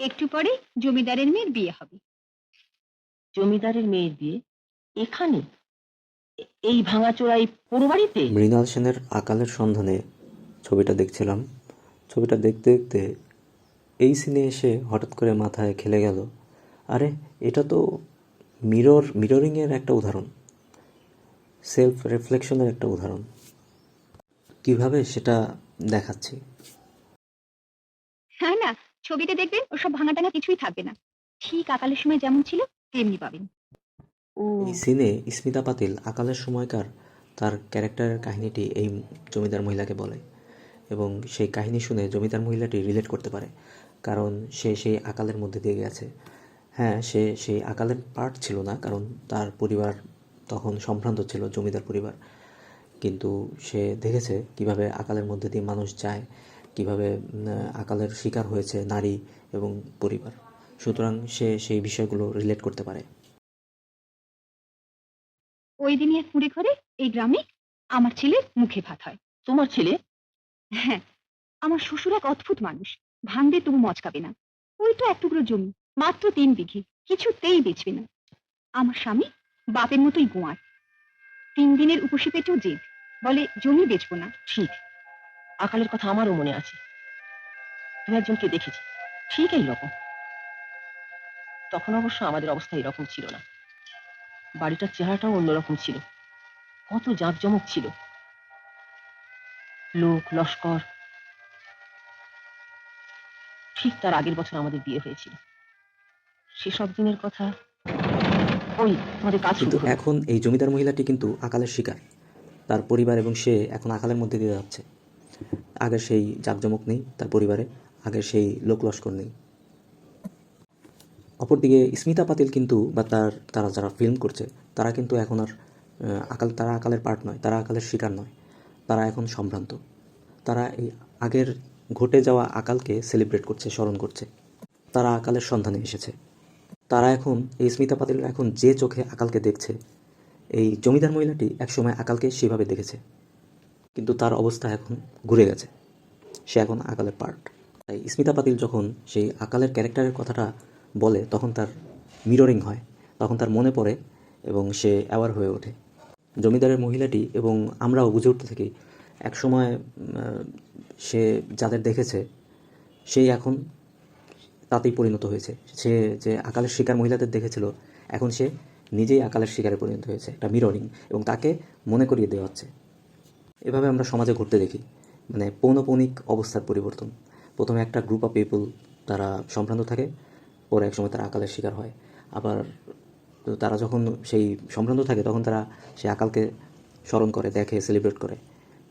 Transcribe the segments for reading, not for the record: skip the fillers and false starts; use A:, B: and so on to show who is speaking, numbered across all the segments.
A: একটু পরে জমিদারের মেয়ের বিয়ে হবে।
B: জমিদারের মেয়ের বিয়ে এখানে, এই ভাঙাচোরা এই পোড়ো বাড়িতে?
C: মৃণাল সেনের আকালের সন্ধানে ছবিটা দেখছিলাম। ছবিটা দেখতে দেখতে এই সিনে এসে হঠাৎ করে মাথায় খেলে গেল, আরে এটা তো মিররিংয়ের একটা উদাহরণ, সেলফ রিফ্লেকশনের একটা উদাহরণ। কিভাবে সেটা দেখাচ্ছি।
A: হ্যাঁ না, ছবিতে দেখবেন ওসব ভাঙা টাঙা কিছুই থাকবে না, ঠিক আকালের সময় যেমন ছিল তেমনি পাবেন।
B: ও,
C: এই সিনে স্মিতা পাতিল আকালের সময়কার তার ক্যারেক্টারের কাহিনীটি এই জমিদার মহিলাকে বলে, এবং সেই কাহিনী শুনে জমিদার মহিলাটি রিলেট করতে পারে, কারণ সে সেই আকালের মধ্যে দিয়ে গেছে। হ্যাঁ, সে সেই আকালের পার্ট ছিল না, কারণ তার পরিবার তখন সম্ভ্রান্ত ছিল, জমিদার পরিবার। কিন্তু সে দেখেছে কিভাবে আকালের মধ্যে দিয়ে মানুষ যায়, কিভাবে আকালের শিকার হয়েছে নারী এবং পরিবার। সুতরাং সে সেই বিষয়গুলো রিলেট করতে পারে।
A: ওই দিনই এক কুঁড়ে ঘরে এই গ্রামে আমার ছেলের মুখে ভাত হয়।
B: তোমার ছেলে?
A: হ্যাঁ, আমার শ্বশুর এক অদ্ভুত মানুষ, ভাঙবে তবু মচকাবে না। ওই তো এক টুকরো জমি, মাত্র 3 বিঘে, কিছুতেই বেচবে না। আমার স্বামী বাপের মতোই গোয়ার, 3 দিনের উপসী পেটেও জেদ, বলে জমি বেচবো না।
B: ঠিক, আকালের কথা আমারও মনে আছে। তুমি একজনকে দেখেছি ঠিক এই রকম। তখন অবশ্য আমাদের অবস্থা এরকম ছিল না, বাড়িটার চেহারাটাও অন্যরকম ছিল, কত জাঁকজমক ছিল, লোক লস্কর। ঠিক তার আগের বছর আমাদের বিয়ে হয়েছিল, সেসব দিনের কথা। ওই তোমাদের কাজ শুরু
C: কিন্তু
B: হলো।
C: এখন এই জমিদার মহিলাটি কিন্তু আকালের শিকার, তার পরিবার এবং সে এখন আকালের মধ্যে দিয়ে যাচ্ছে। আগের সেই জাঁকজমক নেই তার পরিবারে, আগের সেই লোক লস্কর নেই। অপরদিকে স্মিতা পাতিল কিন্তু বা তারা যারা ফিল্ম করছে তারা কিন্তু এখন আর তারা আকালের পার্ট নয়, তারা আকালের শিকার নয়, তারা এখন সম্ভ্রান্ত। তারা এই আগের ঘটে যাওয়া আকালকে সেলিব্রেট করছে, স্মরণ করছে। তারা আকালের সন্ধানে এসেছে। তারা এখন, এই স্মিতা পাতিল এখন যে চোখে আকালকে দেখছে, এই জমিদার মহিলাটি একসময় আকালকে সেভাবে দেখেছে, কিন্তু তার অবস্থা এখন ঘুরে গেছে, সে এখন আকালের পার্ট। তাই স্মিতা পাতিল যখন সেই আকালের ক্যারেক্টারের কথাটা বলে তখন তার মিররিং হয়, তখন তার মনে পড়ে এবং সে অ্যাওয়ার হয়ে ওঠে। জমিদারের মহিলাটি এবং আমরাও বুঝে উঠতে থাকি একসময় সে যাদের দেখেছে সেই এখন তাতেই পরিণত হয়েছে। সে যে আকালের শিকার মহিলাদের দেখেছিল এখন সে নিজেই আকালের শিকারে পরিণত হয়েছে, একটা মিররিং, এবং তাকে মনে করিয়ে দেওয়া হচ্ছে। এভাবে আমরা সমাজে ঘটতে দেখি, মানে পৌনঃপৌনিক অবস্থার পরিবর্তন। প্রথমে একটা গ্রুপ অফ পিপল তারা সম্ভ্রান্ত থাকে, পরে একসময় তারা আকালের শিকার হয়। আবার তারা যখন সেই সম্ভ্রান্ত থাকে তখন তারা সেই আকালকে স্মরণ করে, দেখে, সেলিব্রেট করে।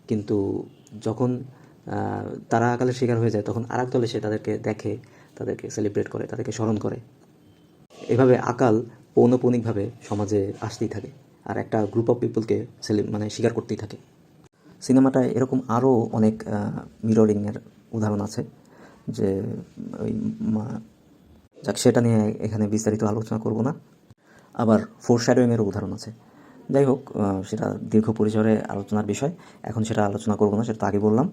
C: কিন্তু যখন তারা আকালের শিকার হয়ে যায় তখন আরেক দল এসে তাদেরকে দেখে, তাদেরকে সেলিব্রেট করে, তাদেরকে স্মরণ করে। এভাবে আকাল পৌনঃপৌনিকভাবে সমাজে আসতেই থাকে, আর একটা গ্রুপ অফ পিপলকে মানে স্বীকার করতেই থাকে। সিনেমাটায় এরকম আরও অনেক মিররিংয়ের উদাহরণ আছে, যে ওই যাক সেটা নিয়ে এখানে বিস্তারিত আলোচনা করব না। আবার ফোরশ্যাডোয়িংয়েরও উদাহরণ আছে। যাই হোক, সেটা দীর্ঘ পরিসরে আলোচনার বিষয়, এখন সেটা আলোচনা করব না, সেটা তো আগে বললাম।